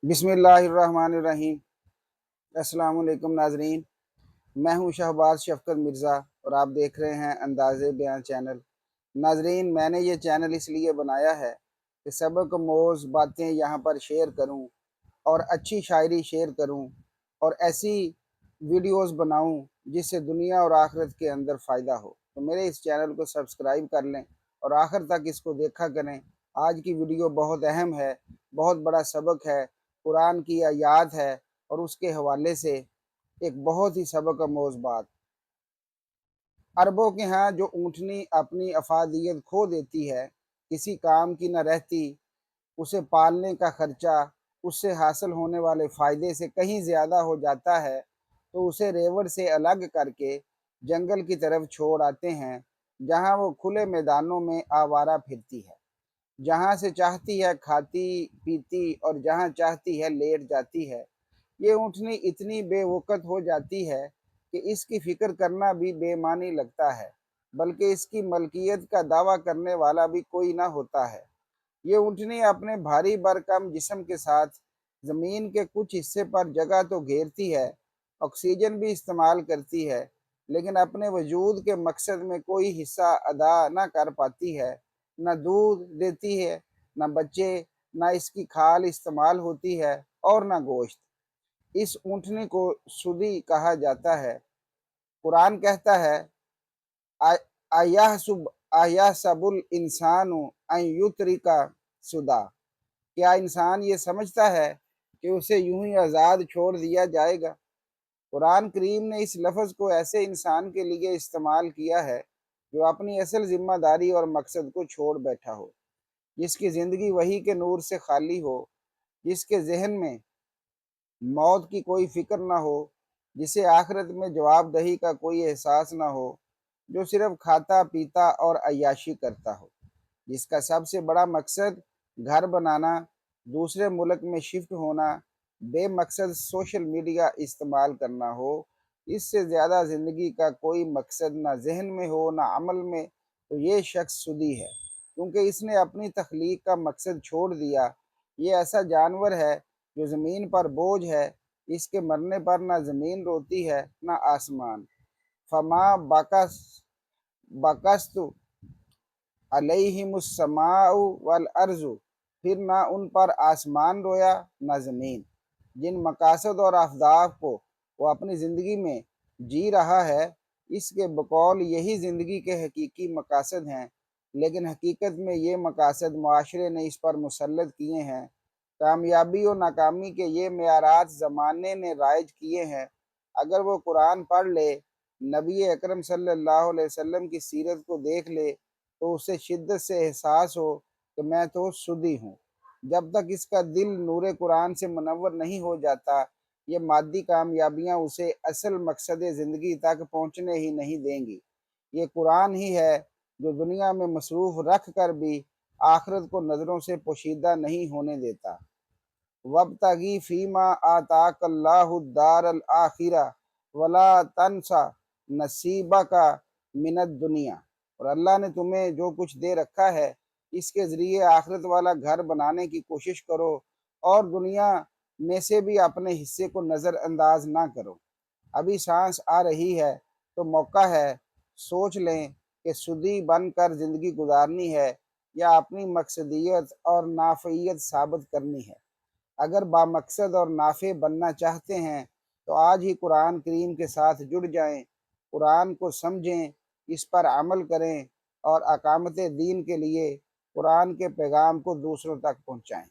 बिस्मिल्लाहिर्रहमानिर्रहीम। अस्सलाम वालेकुम नाजरीन, मैं हूं शहबाज शफकत मिर्ज़ा और आप देख रहे हैं अंदाज़े बयां चैनल। नाजरीन, मैंने ये चैनल इसलिए बनाया है कि सबक मोज़ बातें यहाँ पर शेयर करूं और अच्छी शायरी शेयर करूं और ऐसी वीडियोस बनाऊं जिससे दुनिया और आखिरत के अंदर फ़ायदा हो। तो मेरे इस चैनल को सब्सक्राइब कर लें और आखिर तक इसको देखा करें। आज की वीडियो बहुत अहम है, बहुत बड़ा सबक है, कुरान की आयात है और उसके हवाले से एक बहुत ही सबक आमोज़ बात। अरबों के यहाँ जो ऊँटनी अपनी अफादियत खो देती है, किसी काम की न रहती, उसे पालने का खर्चा उससे हासिल होने वाले फ़ायदे से कहीं ज़्यादा हो जाता है, तो उसे रेवड़ से अलग करके जंगल की तरफ छोड़ आते हैं, जहाँ वो खुले मैदानों में आवारा फिरती है। जहाँ से चाहती है खाती पीती और जहाँ चाहती है लेट जाती है। ये ऊँटनी इतनी बेवक़्त हो जाती है कि इसकी फ़िक्र करना भी बेमानी लगता है, बल्कि इसकी मलकियत का दावा करने वाला भी कोई ना होता है। ये ऊँटनी अपने भारी भरकम जिस्म के साथ ज़मीन के कुछ हिस्से पर जगह तो घेरती है, ऑक्सीजन भी इस्तेमाल करती है, लेकिन अपने वजूद के मकसद में कोई हिस्सा अदा ना कर पाती है। न दूध देती है, न बच्चे, न इसकी खाल इस्तेमाल होती है और न गोश्त। इस ऊँटनी को सुदी कहा जाता है। कुरान कहता है, "आ- अयहसबुल इंसानु अन युत्रिका सुदा।" क्या इंसान ये समझता है कि उसे यूं ही आज़ाद छोड़ दिया जाएगा? कुरान करीम ने इस लफ्ज़ को ऐसे इंसान के लिए इस्तेमाल किया है जो अपनी असल जिम्मेदारी और मकसद को छोड़ बैठा हो, जिसकी ज़िंदगी वही के नूर से खाली हो, जिसके जहन में मौत की कोई फ़िक्र ना हो, जिसे आखिरत में जवाबदही का कोई एहसास ना हो, जो सिर्फ खाता पीता और अय्याशी करता हो, जिसका सबसे बड़ा मकसद घर बनाना, दूसरे मुल्क में शिफ्ट होना, बेमकसद सोशल मीडिया इस्तेमाल करना हो। इससे ज़्यादा ज़िंदगी का कोई मकसद ना ज़हन में हो ना अमल में, तो ये शख्स सुदी है, क्योंकि इसने अपनी तख्लीक का मकसद छोड़ दिया। ये ऐसा जानवर है जो ज़मीन पर बोझ है, इसके मरने पर ना ज़मीन रोती है ना आसमान। फमा बाकस बकस्तु अलैहिमुस्समाउ वल अर्ज़ु, फिर ना उन पर आसमान रोया ना ज़मीन। जिन मकासद और अहदाफ को वो अपनी ज़िंदगी में जी रहा है, इसके बकौल यही ज़िंदगी के हकीकी मकासद हैं, लेकिन हकीकत में ये मकासद मुआशरे ने इस पर मुसल्लत किए हैं। कामयाबी और नाकामी के ये मेयारात ज़माने ने राइज किए हैं। अगर वो कुरान पढ़ ले, नबी अकरम सल्लल्लाहु अलैहि वसल्लम की सीरत को देख ले, तो उसे शिद्दत से एहसास हो कि मैं तो सुदी हूँ। जब तक इसका दिल नूरे कुरान से मुनव्वर नहीं हो जाता, ये मादी कामयाबियाँ उसे असल मकसद ज़िंदगी तक पहुँचने ही नहीं देंगी। ये कुरान ही है जो दुनिया में मसरूफ़ रख कर भी आखिरत को नज़रों से पोशीदा नहीं होने देता। वब्तगी फ़ीमा आताकल्लाहु दारल आखिरा वला तनसा नसीबका मिनद दुनिया। और अल्लाह ने तुम्हें जो कुछ दे रखा है, इसके ज़रिए आखिरत वाला घर बनाने की कोशिश करो और दुनिया में से भी अपने हिस्से को नज़रअंदाज ना करो। अभी सांस आ रही है तो मौका है, सोच लें कि सुदी बनकर ज़िंदगी गुजारनी है या अपनी मकसदियत और नाफ़ियत साबित करनी है। अगर बामकसद और नाफ़े बनना चाहते हैं, तो आज ही कुरान करीम के साथ जुड़ जाएं, कुरान को समझें, इस पर अमल करें और अकामत दीन के लिए कुरान के पैगाम को दूसरों तक पहुँचाएँ।